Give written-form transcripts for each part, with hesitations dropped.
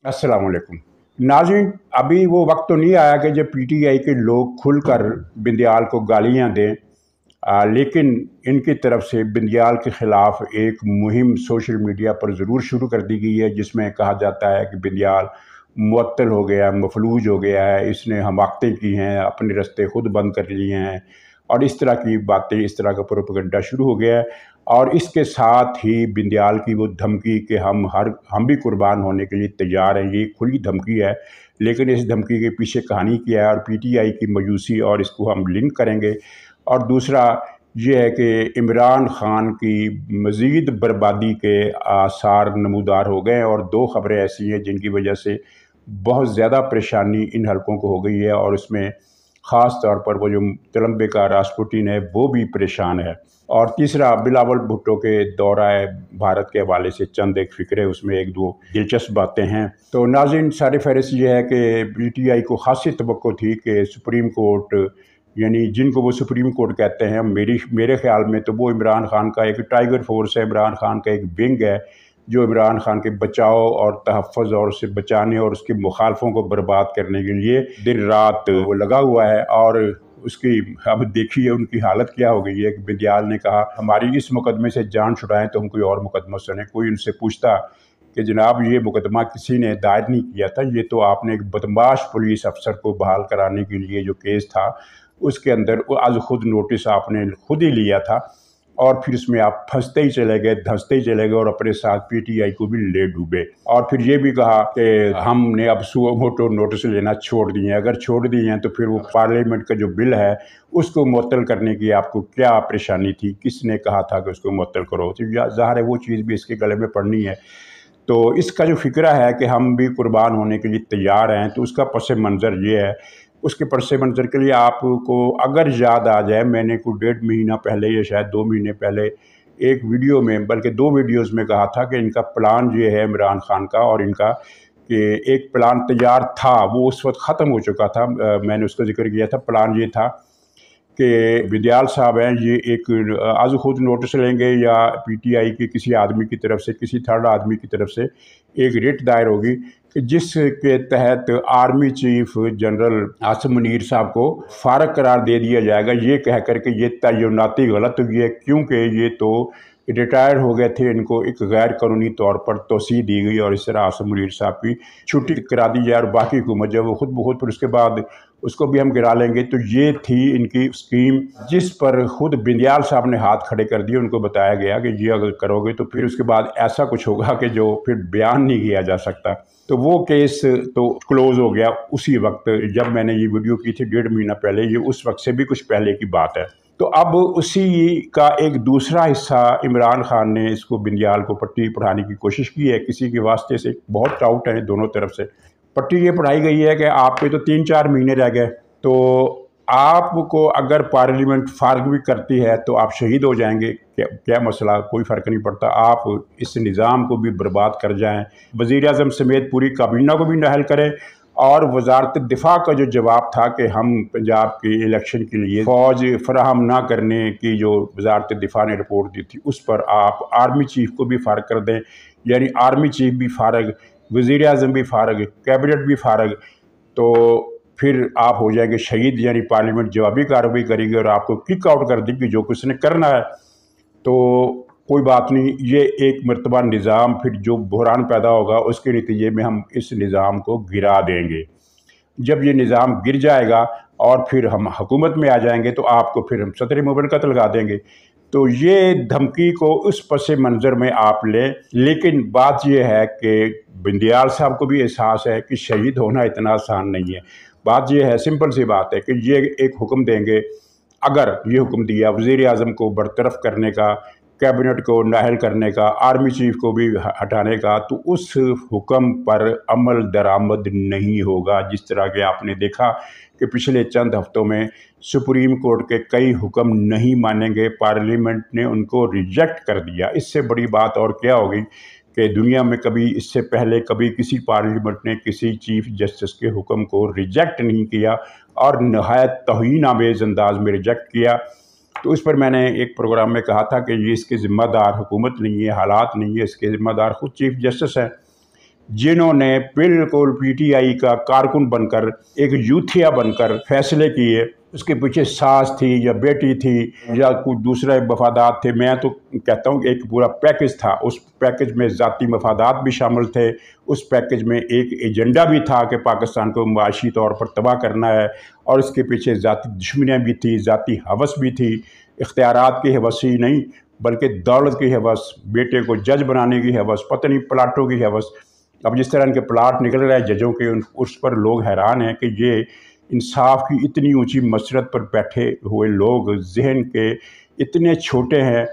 अस्सलाम वालेकुम नाज़रीन। अभी वो वक्त तो नहीं आया कि जब पीटीआई के लोग खुलकर बिंदियाल को गालियां दें, लेकिन इनकी तरफ से बिंदियाल के ख़िलाफ़ एक मुहिम सोशल मीडिया पर ज़रूर शुरू कर दी गई है, जिसमें कहा जाता है कि बिंदियाल मुअत्तल हो गया, मफलूज हो गया है, इसने हमाकतें की हैं, अपने रास्ते खुद बंद कर लिए हैं और इस तरह की बातें, इस तरह का प्रोपेगेंडा शुरू हो गया है। और इसके साथ ही बिंदियाल की वो धमकी कि हम भी कुर्बान होने के लिए तैयार हैं, ये खुली धमकी है। लेकिन इस धमकी के पीछे कहानी क्या है और पीटीआई की मायूसी, और इसको हम लिंक करेंगे। और दूसरा ये है कि इमरान खान की मज़ीद बर्बादी के आसार नमूदार हो गए और दो ख़बरें ऐसी हैं जिनकी वजह से बहुत ज़्यादा परेशानी इन हलकों को हो गई है, और उसमें ख़ास तौर पर वो जो तेलंबे का रास्पुटिन है वो भी परेशान है। और तीसरा बिलावल भुट्टो के दौरा भारत के हवाले से चंद एक फ़िक्रे, उसमें एक दो दिलचस्प बातें हैं। तो नाज़रीन, सारी फहरिस्त ये है कि पीटीआई को ख़ासी तवक्को थी कि सुप्रीम कोर्ट, यानी जिनको वो सुप्रीम कोर्ट कहते हैं, मेरे ख़्याल में तो वो इमरान खान का एक टाइगर फोर्स है, इमरान खान का एक विंग है जो इमरान खान के बचाव और तहफ़्फ़ुज़ और उसे बचाने और उसके मुखालफों को बर्बाद करने के लिए दिन रात वो लगा हुआ है। और उसकी अब देखिए उनकी हालत क्या हो गई है कि बिंदियाल ने कहा हमारी इस मुकदमे से जान छुड़ाएं तो हम कोई और मुकदमा सुने। कोई उनसे पूछता कि जनाब ये मुकदमा किसी ने दायर नहीं किया था, ये तो आपने एक बदमाश पुलिस अफसर को बहाल कराने के लिए जो केस था उसके अंदर आज खुद नोटिस आपने खुद ही लिया था, और फिर इसमें आप फंसते ही चले गए, धंसते ही चले गए और अपने साथ पीटीआई को भी ले डूबे। और फिर ये भी कहा कि हमने अब सुओ मोटो नोटिस लेना छोड़ दिए हैं। अगर छोड़ दिए हैं तो फिर वो पार्लियामेंट का जो बिल है उसको मुअत्तल करने की आपको क्या परेशानी थी, किसने कहा था कि उसको मुअत्तल करो? तो ज़ाहिर है वो चीज़ भी इसके गले में पड़नी है। तो इसका जो फ़िक्रा है कि हम भी कुर्बान होने के लिए तैयार हैं, तो उसका पस मंज़र ये है। उसके पस मंज़र के लिए आपको अगर याद आ जाए, मैंने कोई 1.5 महीना पहले या शायद 2 महीने पहले एक वीडियो में, बल्कि 2 वीडियोज़ में कहा था कि इनका प्लान ये है इमरान खान का, और इनका कि एक प्लान तैयार था, वो उस वक्त ख़त्म हो चुका था। मैंने उसका जिक्र किया था। प्लान ये था कि बिंदियाल साहब हैं, ये एक आज खुद नोटिस लेंगे या पीटीआई के किसी आदमी की तरफ से, किसी थर्ड आदमी की तरफ से एक रिट दायर होगी कि जिसके तहत army chief general Asim Munir साहब को फारग करार दे दिया जाएगा, ये कह कर के ये तयनाती गलत हुई है क्योंकि ये तो रिटायर हो गए थे, इनको एक गैर कानूनी तौर पर तोसी दी गई और इस तरह आसिम मुनीर साहब की छुट्टी करा दी जाए और बाकी हुकूमत जब वो खुद बहुत, फिर उसके बाद उसको भी हम गिरा लेंगे। तो ये थी इनकी स्कीम, जिस पर खुद बिंदियाल साहब ने हाथ खड़े कर दिए। उनको बताया गया कि ये अगर करोगे तो फिर उसके बाद ऐसा कुछ होगा कि जो फिर बयान नहीं किया जा सकता। तो वो केस तो क्लोज़ हो गया उसी वक्त जब मैंने ये वीडियो की थी 1.5 महीना पहले। ये उस वक्त से भी कुछ पहले की बात है। तो अब उसी का एक दूसरा हिस्सा इमरान खान ने इसको बिंदियाल को पट्टी पढ़ाने की कोशिश की है। किसी के वास्ते से बहुत डाउट है दोनों तरफ से। पट्टी ये पढ़ाई गई है कि आपके तो 3-4 महीने रह गए, तो आपको अगर पार्लियामेंट फारग भी करती है तो आप शहीद हो जाएंगे। क्या मसला, कोई फ़र्क नहीं पड़ता। आप इस निज़ाम को भी बर्बाद कर जाएं, वज़ीर-ए-आज़म समेत पूरी काबीना को भी नाअहल करें। और वज़ारत दिफ़ा का जो जवाब था कि हम पंजाब के इलेक्शन के लिए फ़ौज फराहम ना करने की जो वज़ारत दिफ़ा ने रिपोर्ट दी थी, उस पर आप आर्मी चीफ़ को भी फ़ारग कर दें, यानी आर्मी चीफ़ भी फ़ारग, वज़ीर-ए-आज़म भी फ़ारग, कैबिनेट भी फ़ारग। तो फिर आप हो जाएंगे शहीद, यानी पार्लियामेंट जवाबी कार्रवाई करेगी और आपको किक आउट कर देगी जो कुछ ने करना है। तो कोई बात नहीं, ये एक मरतबा निज़ाम फिर जो बहरान पैदा होगा उसके नतीजे में हम इस निज़ाम को गिरा देंगे। जब ये निज़ाम गिर जाएगा और फिर हम हुकूमत में आ जाएंगे तो आपको फिर हम सदर मुबरकत लगा देंगे। तो ये धमकी को उस पस मंज़र में आप लें। लेकिन बात यह है कि बिंदियाल साहब को भी एहसास है कि शहीद होना इतना आसान नहीं है। बात यह है, सिंपल सी बात है कि ये एक हुक्म देंगे, अगर ये हुक्म दिया वज़ीर-ए-आज़म को बरतरफ करने का, कैबिनेट को नाअहल करने का, आर्मी चीफ को भी हटाने का, तो उस हुक्म पर अमल दरामद नहीं होगा। जिस तरह के आपने देखा कि पिछले चंद हफ्तों में सुप्रीम कोर्ट के कई हुक्म नहीं मानेंगे, पार्लियामेंट ने उनको रिजेक्ट कर दिया। इससे बड़ी बात और क्या होगी कि दुनिया में कभी इससे पहले कभी किसी पार्लियामेंट ने किसी चीफ जस्टिस के हुक्म को रिजेक्ट नहीं किया और नहायत तौहीन आमेज़ अंदाज में रिजेक्ट किया। तो इस पर मैंने एक प्रोग्राम में कहा था कि ये इसके ज़िम्मेदार हुकूमत नहीं है, हालात नहीं है, इसके ज़िम्मेदार खुद चीफ जस्टिस हैं। जिन्होंने बिल्कुल पीटीआई का कारकुन बनकर, एक यूथिया बनकर फैसले किए। उसके पीछे सास थी या बेटी थी या कुछ दूसरे मफादात थे। मैं तो कहता हूँ एक पूरा पैकेज था। उस पैकेज में ज़ाती मफादात भी शामिल थे। उस पैकेज में एक एजेंडा भी था कि पाकिस्तान को माशी तौर पर तबाह करना है, और इसके पीछे ज़ाती दुश्मनियाँ भी थी, ज़ाती हवस भी थी। इख्तियारात की हवस ही नहीं बल्कि दौलत की हवस, बेटे को जज बनाने की हवस, पता नहीं प्लाटों की हवस। अब जिस तरह इनके प्लाट निकल रहे हैं जजों के, उस पर लोग हैरान हैं कि ये इंसाफ की इतनी ऊंची मसरत पर बैठे हुए लोग जहन के इतने छोटे हैं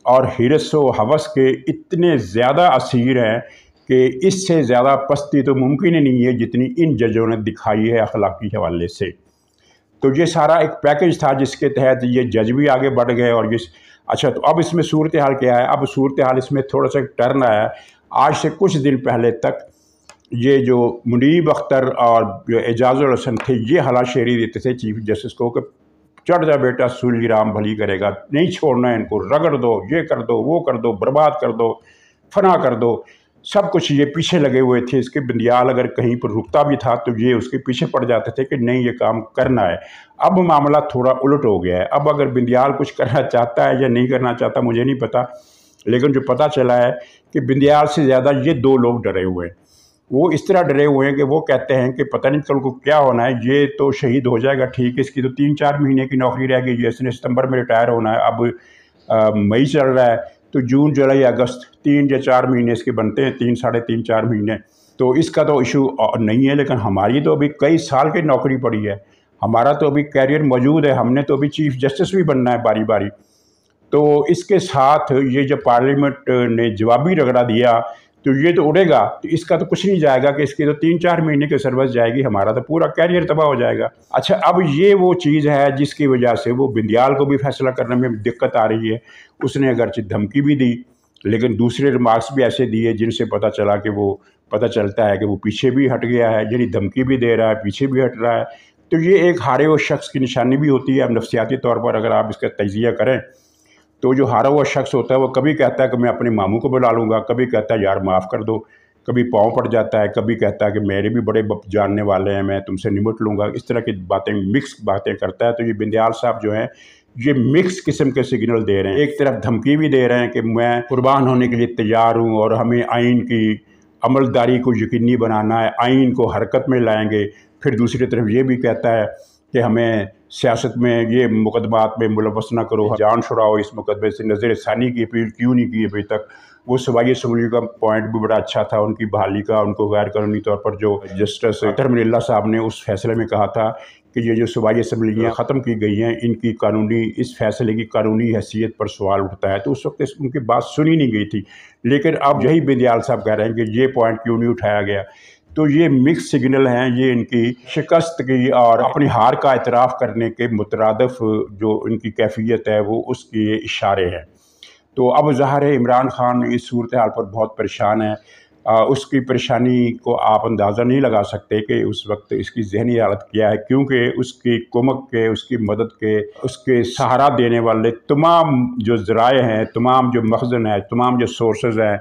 और हिरस व हवस के इतने ज़्यादा असीर हैं कि इससे ज़्यादा पस्ती तो मुमकिन ही नहीं है जितनी इन जजों ने दिखाई है अखलाकी हवाले से। तो ये सारा एक पैकेज था जिसके तहत ये जज भी आगे बढ़ गए। और ये अच्छा, तो अब इसमें सूरत हाल क्या है? अब सूरत हाल इसमें थोड़ा सा टर्न आया है। आज से कुछ दिन पहले तक ये जो मुनीब अख्तर और जो एजाजुल हसन थे, ये हलाशेरी देते थे चीफ जस्टिस को कि चढ़ जा बेटा, सूली राम भली करेगा, नहीं छोड़ना है इनको, रगड़ दो, ये कर दो, वो कर दो, बर्बाद कर दो, फना कर दो, सब कुछ ये पीछे लगे हुए थे इसके। बंदियाल अगर कहीं पर रुकता भी था तो ये उसके पीछे पड़ जाते थे कि नहीं ये काम करना है। अब मामला थोड़ा उलट हो गया है। अब अगर बंदियाल कुछ करना चाहता है या नहीं करना चाहता मुझे नहीं पता, लेकिन जो पता चला है कि बंदियाल से ज़्यादा ये दो लोग डरे हुए हैं। वो इस तरह डरे हुए हैं कि वो कहते हैं कि पता नहीं कल को क्या होना है। ये तो शहीद हो जाएगा, ठीक है, इसकी तो 3-4 महीने की नौकरी रह गई है, इसने सितंबर में रिटायर होना है। अब मई चल रहा है तो जून, जुलाई, अगस्त 3 या 4 महीने इसके बनते हैं, 3, साढ़े 3, 4 महीने। तो इसका तो इशू नहीं है। लेकिन हमारी तो अभी कई साल की नौकरी पड़ी है, हमारा तो अभी कैरियर मौजूद है, हमने तो अभी चीफ जस्टिस भी बनना है बारी बारी। तो इसके साथ ये जब पार्लियामेंट ने जवाबी रगड़ा दिया तो ये तो उड़ेगा, तो इसका तो कुछ नहीं जाएगा कि इसकी तो 3-4 महीने की सर्विस जाएगी, हमारा तो पूरा कैरियर तबाह हो जाएगा। अच्छा, अब ये वो चीज़ है जिसकी वजह से वो बंदियाल को भी फैसला करने में दिक्कत आ रही है। उसने अगरचे धमकी भी दी लेकिन दूसरे रिमार्क्स भी ऐसे दिए जिनसे पता चलता है कि वो पीछे भी हट गया है, यानी धमकी भी दे रहा है, पीछे भी हट रहा है। तो ये एक हारे हुए शख्स की निशानी भी होती है। अब नफ्सियाती तौर पर अगर आप इसका तजिया करें तो जो हारा हुआ शख्स होता है वो कभी कहता है कि मैं अपने मामू को बुला लूँगा, कभी कहता है यार माफ़ कर दो, कभी पाँव पड़ जाता है, कभी कहता है कि मेरे भी बड़े जानने वाले हैं, मैं तुमसे निमट लूँगा। इस तरह की बातें, मिक्स बातें करता है। तो ये बंदियाल साहब जो हैं ये मिक्स किस्म के सिग्नल दे रहे हैं। एक तरफ धमकी भी दे रहे हैं कि मैं कुर्बान होने के लिए तैयार हूँ और हमें आइन की अमलदारी को यकीनी बनाना है, आइन को हरकत में लाएंगे। फिर दूसरी तरफ ये भी कहता है कि हमें सियासत में ये मुकदमात में मुलव्वस न करो, जान छुड़ाओ, इस मुकदमे से नज़र षानी की अपील क्यों नहीं की अभी तक। वो सूबाई असम्बली का पॉइंट भी बड़ा अच्छा था, उनकी बहाली का। उनको गैर कानूनी तौर पर जो जस्टिस तरमिल्ला साहब ने उस फैसले में कहा था कि ये जो सूबाई असम्बलियाँ ख़त्म की गई हैं, इनकी कानूनी, इस फैसले की कानूनी हैसियत पर सवाल उठता है। तो उस वक्त उनकी बात सुनी नहीं गई थी। लेकिन अब यही बंदियाल साहब कह रहे हैं कि ये पॉइंट क्यों नहीं उठाया गया। तो ये मिक्स सिग्नल हैं, ये इनकी शिकस्त की और अपनी हार का एतराफ़ करने के मुतरादफ जो इनकी कैफियत है वो उसके इशारे हैं। तो अब ज़ाहिर है इमरान खान इस सूरत हाल पर बहुत परेशान है। उसकी परेशानी को आप अंदाज़ा नहीं लगा सकते कि उस वक्त इसकी ज़हनी हालत क्या है, क्योंकि उसकी कुमक के, उसकी मदद के, उसके सहारा देने वाले तमाम जो ज़राए हैं, तमाम जो मखज़न है, तमाम जो सोर्सेज हैं,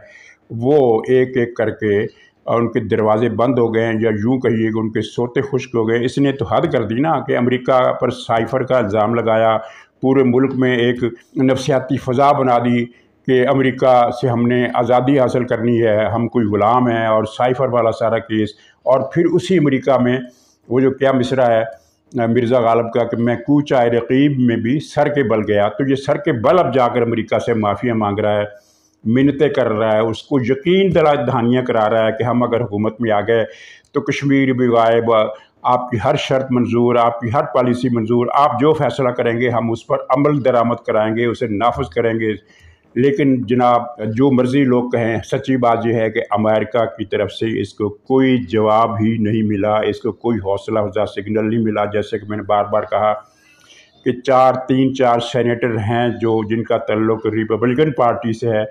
वो एक एक करके उनके दरवाजे बंद हो गए हैं, या यूँ कहिए कि उनके सोते खुश्क हो गए। इसने तो हद कर दी ना कि अमेरिका पर साइफ़र का इल्ज़ाम लगाया, पूरे मुल्क में एक नफसियाती फ़ज़ा बना दी कि अमेरिका से हमने आज़ादी हासिल करनी है, हम कोई ग़ुलाम हैं, और साइफ़र वाला सारा केस। और फिर उसी अमेरिका में वो जो क्या मिसरा है मिर्ज़ा गालिब का कि मैं कूचा रकीब में भी सर के बल गया। तो ये सर के बल अब जाकर अमेरिका से माफ़िया मांग रहा है, मिन्नतें कर रहा है, उसको यकीन दहानियाँ करा रहा है कि हम अगर हुकूमत में आ गए तो कश्मीर भी गायब, आपकी हर शर्त मंजूर, आपकी हर पॉलिसी मंजूर, आप जो फैसला करेंगे हम उस पर अमल दरामद कराएंगे, उसे नाफिज करेंगे। लेकिन जनाब जो मर्ज़ी लोग कहें, सच्ची बात यह है कि अमेरिका की तरफ से इसको कोई जवाब ही नहीं मिला, इसको कोई हौसला अफजा सिग्नल नहीं मिला। जैसे कि मैंने बार बार कहा कि 3-4 सेनेटर हैं जो जिनका तल्लुक़ रिपब्लिकन पार्टी से है,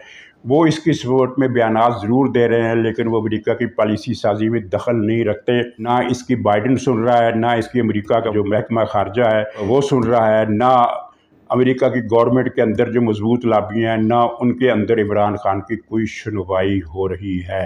वो इसकी सपोर्ट में बयानात ज़रूर दे रहे हैं, लेकिन वो अमेरिका की पॉलिसी साजी में दखल नहीं रखते। ना इसकी बाइडन सुन रहा है, ना इसकी अमेरिका का जो महकमा खारजा है वो सुन रहा है, ना अमेरिका की गवर्नमेंट के अंदर जो मजबूत लाबियाँ हैं, ना उनके अंदर इमरान खान की कोई सुनवाई हो रही है।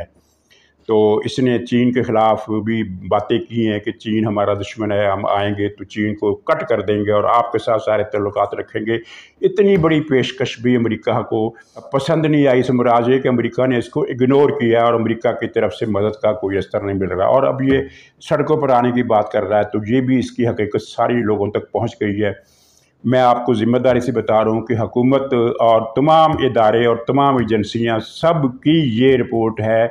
तो इसने चीन के ख़िलाफ़ भी बातें की हैं कि चीन हमारा दुश्मन है, हम आएंगे तो चीन को कट कर देंगे और आपके साथ सारे ताल्लुकात रखेंगे। इतनी बड़ी पेशकश भी अमेरिका को पसंद नहीं आई। समराज है कि अमेरिका ने इसको इग्नोर किया और अमेरिका की तरफ से मदद का कोई असर नहीं मिल रहा, और अब ये सड़कों पर आने की बात कर रहा है, तो ये भी इसकी हकीकत सारी लोगों तक पहुँच गई है। मैं आपको ज़िम्मेदारी से बता रहा हूँ कि हुकूमत और तमाम इदारे और तमाम एजेंसियाँ सब की ये रिपोर्ट है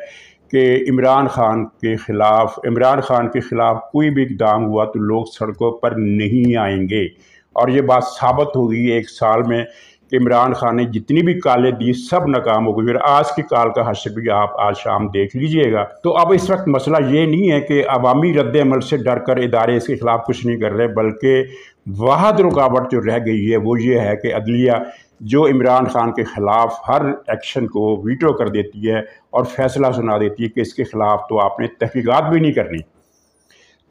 कि इमरान खान के ख़िलाफ़ कोई भी इक़दाम हुआ तो लोग सड़कों पर नहीं आएंगे। और ये बात साबित हो गई एक साल में कि इमरान खान ने जितनी भी कालें दी सब नाकाम हो गई। फिर आज की काल का हश्र भी आप आज शाम देख लीजिएगा। तो अब इस वक्त मसला ये नहीं है कि अवामी रद्द अमल से डर कर इदारे इसके ख़िलाफ़ कुछ नहीं कर रहे, बल्कि वाहद रुकावट जो रह गई है वो ये है कि अदलिया जो इमरान खान के ख़िलाफ़ हर एक्शन को वीटो कर देती है और फ़ैसला सुना देती है कि इसके ख़िलाफ़ तो आपने तहक़ीक़ात भी नहीं करनी।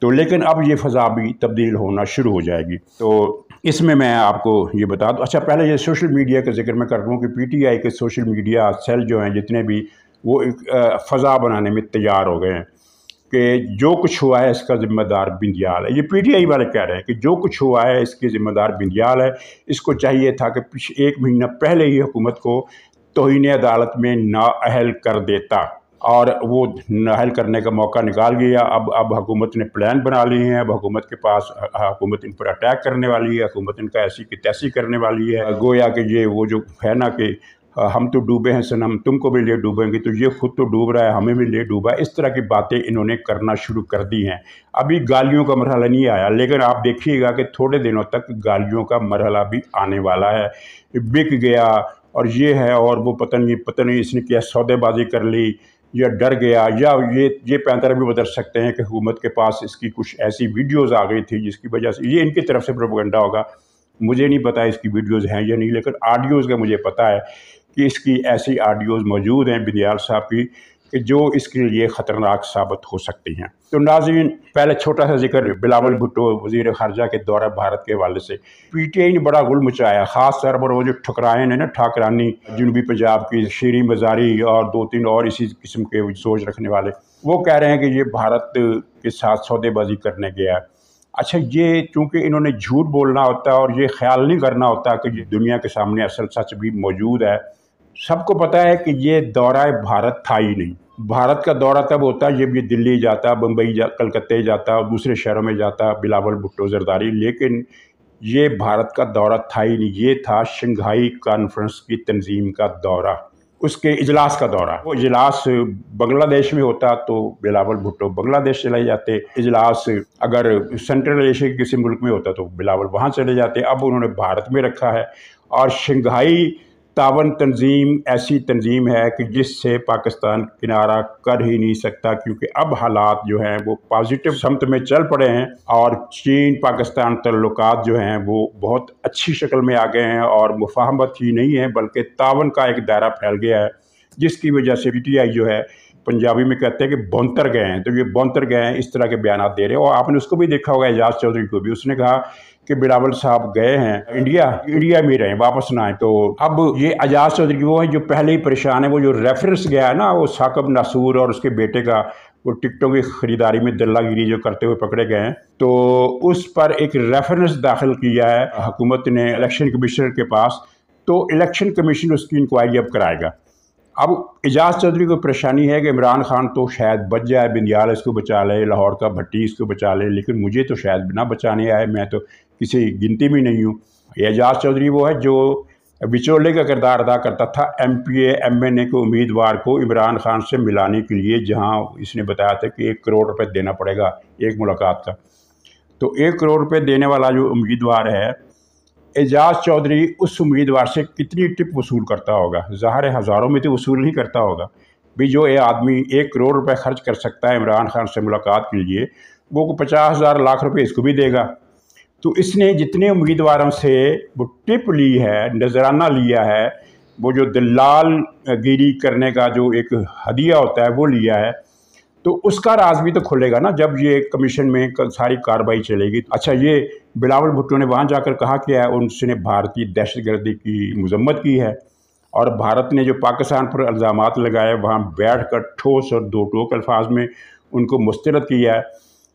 तो लेकिन अब ये फ़ज़ा भी तब्दील होना शुरू हो जाएगी। तो इसमें मैं आपको ये बता दूँ, अच्छा पहले ये सोशल मीडिया का ज़िक्र मैं कर रहा हूँ कि PTI के सोशल मीडिया सेल जो हैं जितने भी, वो एक फ़ज़ा बनाने में तैयार हो गए हैं कि जो कुछ हुआ है इसका ज़िम्मेदार बिंदियाल है। ये PTI वाले कह रहे हैं कि जो कुछ हुआ है इसके ज़िम्मेदार बिंदियाल है। इसको चाहिए था कि 1 महीना पहले ही हुकूमत को तौहीन अदालत में नाअहल कर देता, और वो नाअहल करने का मौका निकाल गया। अब हुकूमत ने प्लान बना लिए हैं। अब हुकूमत के पास हुकूमत इन पर अटैक करने वाली है, हुकूमत इनका ऐसी की तैसी करने वाली है। गोया कि ये वो जो है ना कि हम तो डूबे हैं सनम, तुमको भी ले डूबेंगे, तो ये खुद तो डूब रहा है, हमें भी ले डूबा। इस तरह की बातें इन्होंने करना शुरू कर दी हैं। अभी गालियों का मरहला नहीं आया, लेकिन आप देखिएगा कि थोड़े दिनों तक गालियों का मरहला भी आने वाला है। बिक गया और ये है और वो पता नहीं इसने क्या सौदेबाजी कर ली या डर गया, या ये पैंतरा भी बदल सकते हैं कि हुकूमत के पास इसकी कुछ ऐसी वीडियोज़ आ गई थी जिसकी वजह से ये इनकी तरफ से प्रोपेगेंडा होगा। मुझे नहीं पता इसकी वीडियोज़ हैं या नहीं, लेकिन ऑडियोज़ का मुझे पता है कि इसकी ऐसी ऑडियोज़ मौजूद हैं बिंदियाल साहब की कि जो इसके लिए ख़तरनाक साबित हो सकती हैं। तो नाज़रीन, पहले छोटा सा जिक्र बिलावल भुट्टो वज़ीर ख़ारजा के दौरा भारत के हवाले से PTI ने बड़ा गुल मचाया, ख़ास तौर पर वो जो ठुकराएँ हैं ना ठाकरानी, जनूबी पंजाब की शीरी मज़ारी और 2-3 और इसी किस्म के सोच रखने वाले, वो कह रहे हैं कि ये भारत के साथ सौदेबाजी करने गया है। अच्छा, ये चूँकि इन्होंने झूठ बोलना होता है और ये ख्याल नहीं करना होता कि ये दुनिया के सामने असल सच भी मौजूद है। सबको पता है कि ये दौरा भारत था ही नहीं। भारत का दौरा तब होता है जब ये दिल्ली जाता, बम्बई कलकत्ते जाता और दूसरे शहरों में जाता बिलावल भुट्टो ज़रदारी, लेकिन ये भारत का दौरा था ही नहीं। ये था शंघाई कॉन्फ्रेंस की तंजीम का दौरा, उसके इजलास का दौरा। वो इजलास बांग्लादेश में होता तो बिलावल भुट्टो बांग्लादेश चले जाते, इजलास अगर सेंट्रल एशिया के किसी मुल्क में होता तो बिलावल वहाँ चले जाते। अब उन्होंने भारत में रखा है, और शंघाई तावन तंजीम ऐसी तंजीम है कि जिससे पाकिस्तान किनारा कर ही नहीं सकता, क्योंकि अब हालात जो हैं वो पॉजिटिव समत में चल पड़े हैं और चीन पाकिस्तान ताल्लुकात जो हैं वो बहुत अच्छी शक्ल में आ गए हैं, और मुफाहमत ही नहीं है बल्कि तावन का एक दायरा फैल गया है, जिसकी वजह से PTI जो है पंजाबी में कहते हैं कि बौंतर गए हैं। तो ये बौंतर गए हैं, इस तरह के बयान दे रहे हैं। और आपने उसको भी देखा होगा, एजाज चौधरी को भी, उसने कहा कि बिलावल साहब गए हैं इंडिया में रहे, वापस ना आए। तो अब ये एजाज चौधरी वो है जो पहले ही परेशान है। वो जो रेफरेंस गया है ना, वो साकिब नासूर और उसके बेटे का, वो टिकटों की ख़रीदारी में दल्लागिरी जो करते हुए पकड़े गए हैं, तो उस पर एक रेफरेंस दाखिल किया है हुकूमत ने इलेक्शन कमीशनर के पास। तो इलेक्शन कमीशन उसकी इंक्वायरी अब कराएगा। अब एजाज चौधरी को परेशानी है कि इमरान खान तो शायद बच जाए, बिंदियाल इसको बचा ले, लाहौर का भट्टी इसको बचा ले, लेकिन मुझे तो शायद ना बचाने आए, मैं तो किसी गिनती में नहीं हूँ। एजाज चौधरी वो है जो विचोले का किरदार अदा करता था MPA MNA को उम्मीदवार को इमरान खान से मिलाने के लिए, जहाँ इसने बताया था कि 1 करोड़ रुपये देना पड़ेगा एक मुलाकात का। तो 1 करोड़ रुपये देने वाला जो उम्मीदवार है, एजाज चौधरी उस उम्मीदवार से कितनी टिप वसूल करता होगा? ज़ाहिर है हज़ारों में तो वसूल नहीं करता होगा भी। जो ये आदमी 1 करोड़ रुपए खर्च कर सकता है इमरान खान से मुलाकात के लिए, वो 50,000 लाख रुपए इसको भी देगा। तो इसने जितने उम्मीदवारों से वो टिप ली है, नजराना लिया है, वो जो दलाल गिरी करने का जो एक हदिया होता है वो लिया है, तो उसका राज भी तो खुलेगा ना जब ये कमीशन में सारी कार्रवाई चलेगी। अच्छा, ये बिलावल भुट्टो ने वहाँ जाकर कहा क्या है, उनसे भारतीय दहशतगर्दी की मजम्मत की है اور بھارت نے جو پاکستان پر الزامات لگائے وہاں بیٹھ کر ٹھوس اور دو ٹوک الفاظ میں ان کو مسترد کیا ہے،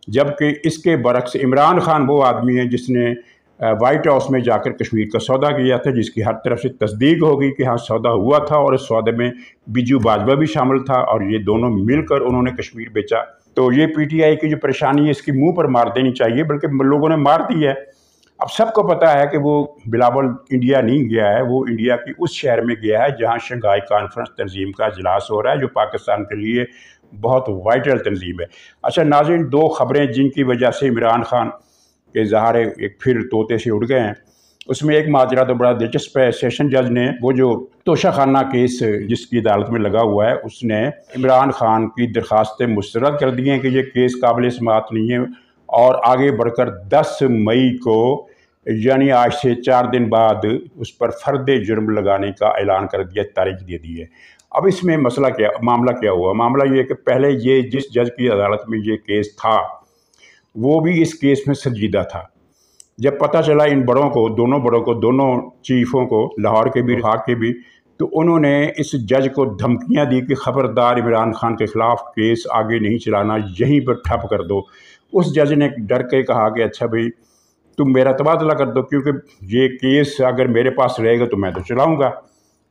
جبکہ اس کے برعکس عمران خان وہ آدمی ہے جس نے وائٹ ہاؤس میں جا کر کشمیر کا سودا کیا تھا، جس کی ہر طرف سے تصدیق ہو گئی کہ ہاں سودا ہوا تھا، اور اس سودے میں بیجو باجوہ بھی شامل تھا، اور یہ دونوں مل کر انہوں نے کشمیر بیچا۔ تو یہ پی ٹی آئی کی جو پریشانی ہے اس کی منہ پر مار دینی چاہیے، بلکہ لوگوں نے مار دی ہے۔ اب سب کو پتہ ہے کہ وہ بلاول انڈیا نہیں گیا ہے، وہ انڈیا کی اس شہر میں گیا ہے جہاں شنگھائی کانفرنس تنظیم کا اجلاس ہو رہا ہے، جو پاکستان کے لیے بہت وائٹل تنظیم ہے۔ اچھا ناظرین، دو خبریں جن کی وجہ سے عمران خان کے ظاہر ایک پھر طوطے سے اڑ گئے ہیں، اس میں ایک ماجرا تو بڑا دلچسپ ہے۔ سیشن جج نے وہ جو توشہ خانہ کیس جس کی عدالت میں لگا ہوا ہے، اس نے عمران خان کی درخواستیں مسترد کر دی ہیں کہ یہ کیس قابل سماعت نہیں ہے، اور آگے بڑھ کر 10 مئی کو یعنی آج سے 4 دن بعد اس پر فرد جرم لگانے کا اعلان کر دیا، تاریخ دے دی ہے۔ اب اس میں معاملہ کیا ہوا؟ معاملہ یہ ہے کہ پہلے یہ جس جج کی عدالت میں یہ کیس تھا وہ بھی اس کیس میں سنجیدہ تھا۔ جب پتہ چلا ان دونوں چیفوں کو، لاہور کے بھی وفاق کے بھی، تو انہوں نے اس جج کو دھمکیاں دی کہ خبردار عمران خان کے خلاف کیس آگے نہیں چلانا، یہیں پر ٹھپ کر دو۔ اس جج نے ڈر کے کہا کہ اچھا بھئی تم میرا تبادلہ کر دو، کیونکہ یہ کیس اگر میرے پاس رہے گا تو میں تو چلاؤں گا۔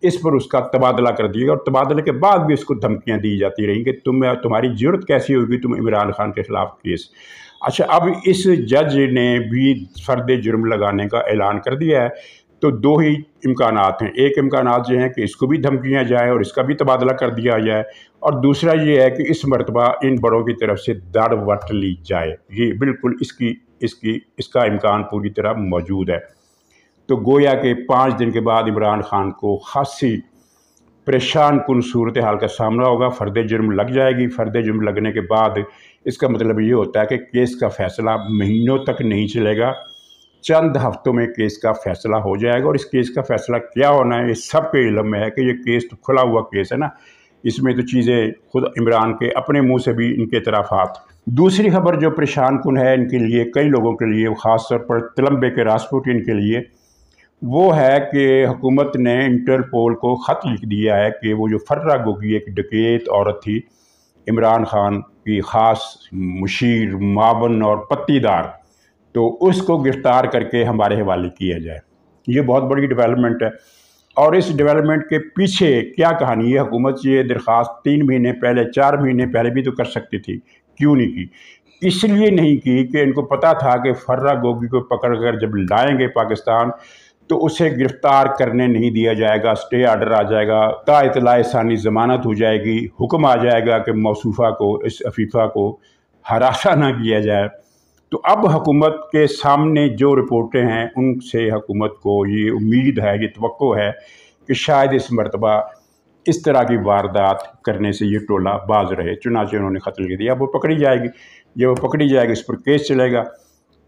اس پر اس کا تبادلہ کر دیا گا، اور تبادلے کے بعد بھی اس کو دھمکیاں دی جاتی رہیں کہ تمہاری ضرورت کیسی ہوگی تم عمران خان کے خلاف کیس۔ اچھا اب اس جج نے بھی فرد جرم لگانے کا اعلان کر دیا ہے، تو دو ہی امکانات ہیں۔ ایک امکانات یہ ہیں کہ اس کو بھی دھمکیاں جائیں اور اس کا بھی تبادلہ کر دیا جائے، اور دوسرا یہ ہے کہ اس مرتبہ ان بڑوں کی طرف سے دڑ وٹ لی جائے۔ یہ بالکل اس کا امکان پوری طرح موجود ہے۔ تو گویا کہ 5 دن کے بعد عمران خان کو خاصی پریشان کن صورتحال کا سامنا ہوگا، فرد جرم لگ جائے گی۔ فرد جرم لگنے کے بعد اس کا مطلب یہ ہوتا ہے کہ کیس کا فیصلہ مہینوں تک نہیں چلے گا، چند ہفتوں میں کیس کا فیصلہ ہو جائے گا۔ اور اس کیس کا فیصلہ کیا ہونا ہے یہ سب کے علم میں ہے کہ یہ کیس تو کھلا ہوا کیس ہے نا، اس میں تو چیزیں خود عمران کے اپنے منہ سے بھی ان کے اعترافات۔ دوسری خبر جو پریشان کن ہے ان کے لیے، کئی لوگوں کے لیے، خاص طور پر تلمبے کے راسپوٹین کے لیے، وہ ہے کہ حکومت نے انٹرپول کو خط لکھ دیا ہے کہ وہ جو فرہ گوگی ایک ڈکیت عورت تھی، عمران خان کی خاص مشیر، معاون اور پتی دار، تو اس کو گرفتار کر کے ہمارے حوالے کیا جائے۔ یہ بہت بڑی ڈیولپمنٹ ہے، اور اس ڈیولپمنٹ کے پیچھے کیا کہانی ہے؟ حکومت یہ درخواست 3 مہینے پہلے، 4 مہینے پہلے بھی تو کر سکتی تھی، کیوں نہیں کی؟ اس لیے نہیں کی کہ ان کو پتہ تھا کہ فرہ گوگی کو پکڑ کر جب لائیں گے پاکستان تو اسے گرفتار کرنے نہیں دیا جائے گا، اسٹے آرڈر آ جائے گا، تا اطلاع ثانی ضمانت ہو جائے گی، حکم آ جائے گا کہ موصوفہ کو، اس عفیفہ کو ہراساں نہ کیا جائے۔ تو اب حکومت کے سامنے جو رپورٹیں ہیں ان سے حکومت کو یہ امید ہے، یہ توقع ہے کہ شاید اس مرتبہ اس طرح کی واردات کرنے سے یہ ٹولہ باز رہے۔ چنانچہ انہوں نے خط لکھ دیا، اب وہ پکڑی جائے گی۔ جب وہ پکڑی جائے گی اس پر کیس چلے گا۔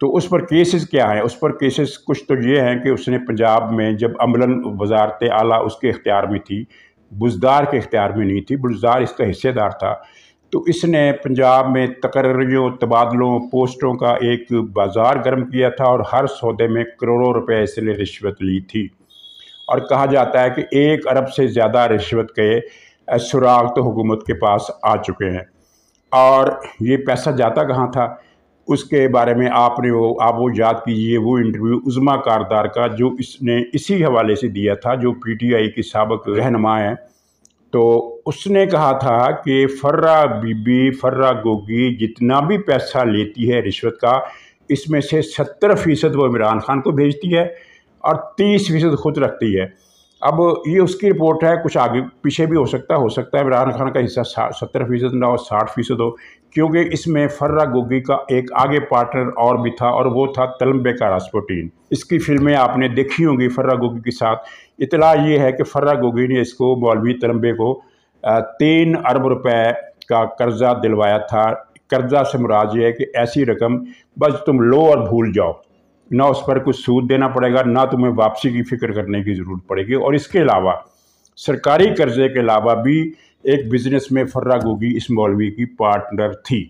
تو اس پر کیسز کیا ہیں؟ اس پر کیسز کچھ تو یہ ہیں کہ اس نے پنجاب میں جب عملاً وزارت اعلیٰ اس کے اختیار میں تھی، بزدار کے اختیار میں نہیں تھی، بزدار اس کا حصے دار تھا، تو اس نے پنجاب میں تقرریوں، تبادلوں، پوسٹوں کا ایک بازار گرم کیا تھا، اور ہر سودے میں کروڑوں روپے اس نے رشوت لی تھی۔ اور کہا جاتا ہے کہ 1 ارب سے زیادہ رشوت کے سراغ تو حکومت کے پاس آ چکے ہیں۔ اور یہ پیسہ جاتا کہاں تھا اس کے بارے میں آپ وہ یاد کیجئے وہ انٹرویو عظمیٰ کاردار کا جو اس نے اسی حوالے سے دیا تھا، جو پی ٹی آئی کی سابق رہنما ہے۔ تو اس نے کہا تھا کہ فرہ بی بی، فرہ گوگی جتنا بھی پیسہ لیتی ہے رشوت کا، اس میں سے 70% وہ عمران خان کو بھیجتی ہے اور 30% خود رکھتی ہے۔ اب یہ اس کی رپورٹ ہے، کچھ آگے پیچھے بھی ہو سکتا ہے عمران خان کا حصہ 70% نہ ہو، 60% ہو، کیونکہ اس میں فرہ گوگی کا ایک آگے پارٹنر اور بھی تھا، اور وہ تھا تلمبے کا راسپوٹین۔ اس کی فلمیں آپ نے دیکھی ہوں گی فرہ گوگی کے ساتھ۔ اطلاع یہ ہے کہ فرہ گوگی نے اس کو، مولوی تلمبے کو 3 ارب روپے کا قرضہ دلوایا تھا۔ قرضہ سے مراد یہ ہے کہ ایسی رقم بس تم لو اور بھول جاؤ، نہ اس پر کچھ سود دینا پڑے گا، نہ تمہیں واپسی کی فکر کرنے کی ضرورت پڑے گی۔ اور اس کے علاوہ سرکاری قرضے کے علاوہ بھی ایک بزنس میں فرہ گوگی اس مولوی کی پارٹنر تھی،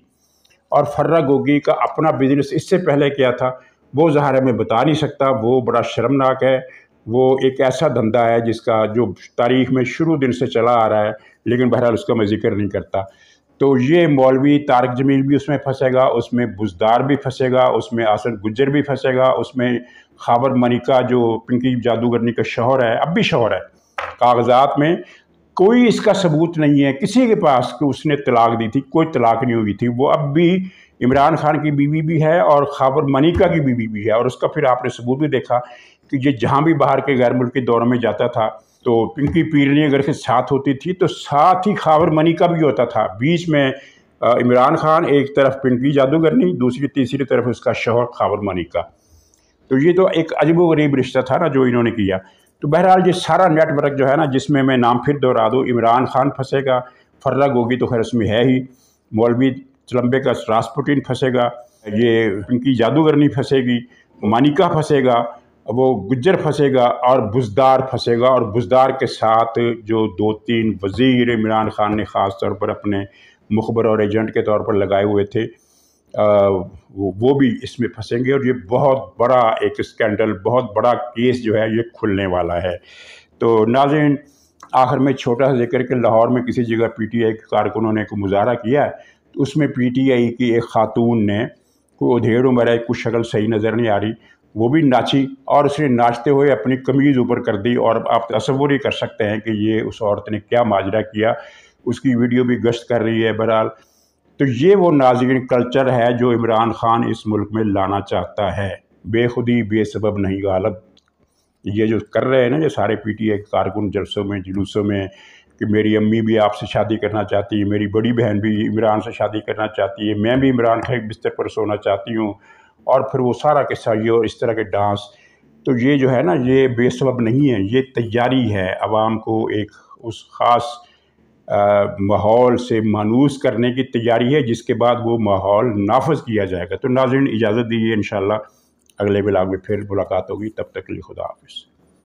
اور فرہ گوگی کا اپنا بزنس اس سے پہلے کیا تھا وہ ظاہر ہے میں بتا نہیں سکتا، وہ بڑا شرمناک ہے، وہ ایک ایسا دھندا ہے جس کا جو تاریخ میں شروع دن سے چلا آ رہا ہے، لیکن بہرحال اس کا میں ذکر نہیں کرتا۔ تو یہ مولوی طارق جمیل بھی اس میں پھنسے گا، اس میں بزدار بھی پھنسے گا، اس میں آصف گجر بھی پھنسے گا، اس میں خاور منیکا جو پنکی جادوگرنی کا شوہر ہے، اب بھی شوہر ہے، کاغذات میں کوئی اس کا ثبوت نہیں ہے کسی کے پاس کہ اس نے طلاق دی تھی، کوئی طلاق نہیں ہوئی تھی، وہ اب بھی عمران خان کی بیوی بھی ہے اور خاور منیکا کی بیوی بھی ہے، اور اس کا پھر آپ نے ثبوت بھی دیکھا کہ یہ جہاں بھی باہر کے غیر ملکی دوروں میں جاتا تھا تو پنکی پیرنی اگر کے ساتھ ہوتی تھی تو ساتھ ہی خاور منیکا بھی ہوتا تھا، بیچ میں عمران خان، ایک طرف پنکی جادوگرنی، دوسری تیسری طرف اس کا شوہر خاور منیکا۔ تو یہ تو ایک عجیب و غریب رشتہ تھا نا جو انہوں نے کیا۔ تو بہرحال یہ سارا نیٹ ورک جو ہے نا، جس میں نام پھر دوہرا دوں، عمران خان پھنسے گا، فرہ گوگی تو خیر اس میں ہے ہی، مولوی چلمبے کا راسپوٹین پھنسے گا، یہ پنکی جادوگرنی پھنسے گی، منیکا پھنسے گا، وہ گجر پھنسے گا، اور بزدار پھنسے گا، اور بزدار کے ساتھ جو 2-3 وزیر عمران خان نے خاص طور پر اپنے مخبر اور ایجنٹ کے طور پر لگائے ہوئے تھے، وہ بھی اس میں پھنسیں گے، اور یہ بہت بڑا ایک اسکینڈل، بہت بڑا کیس جو ہے یہ کھلنے والا ہے۔ تو ناظرین، آخر میں چھوٹا سا ذکر کہ لاہور میں کسی جگہ پی ٹی آئی کے کارکنوں نے ایک مظاہرہ کیا ہے، تو اس میں پی ٹی آئی کی ایک خاتون نے، کوئی ادھیڑ عمر ہے، کچھ شکل صحیح نظر نہیں آ رہی، وہ بھی ناچی، اور اس نے ناچتے ہوئے اپنی قمیض اوپر کر دی، اور آپ تصور ہی کر سکتے ہیں کہ یہ اس عورت نے کیا ماجرا کیا، اس کی ویڈیو بھی گشت کر رہی ہے۔ بہرحال تو یہ وہ ناظرین کلچر ہے جو عمران خان اس ملک میں لانا چاہتا ہے، بے خودی بے سبب نہیں غالب۔ یہ جو کر رہے ہیں نا یہ سارے پی ٹی آئی کارکن جلسوں میں جلوسوں میں کہ میری امی بھی آپ سے شادی کرنا چاہتی ہے، میری بڑی بہن بھی عمران سے شادی کرنا چاہتی ہے، میں بھی عمران خان کے بستر پر سونا چاہتی ہوں، اور پھر وہ سارا قصہ یہ اور اس طرح کے ڈانس، تو یہ جو ہے نا یہ بے سبب نہیں ہے، یہ تیاری ہے عوام کو ایک اس خاص ماحول سے مانوس کرنے کی تیاری ہے، جس کے بعد وہ ماحول نافذ کیا جائے گا۔ تو ناظرین اجازت دیجیے، انشاءاللہ اگلے بلاگ میں پھر ملاقات ہوگی، تب تک کے لیے خدا حافظ۔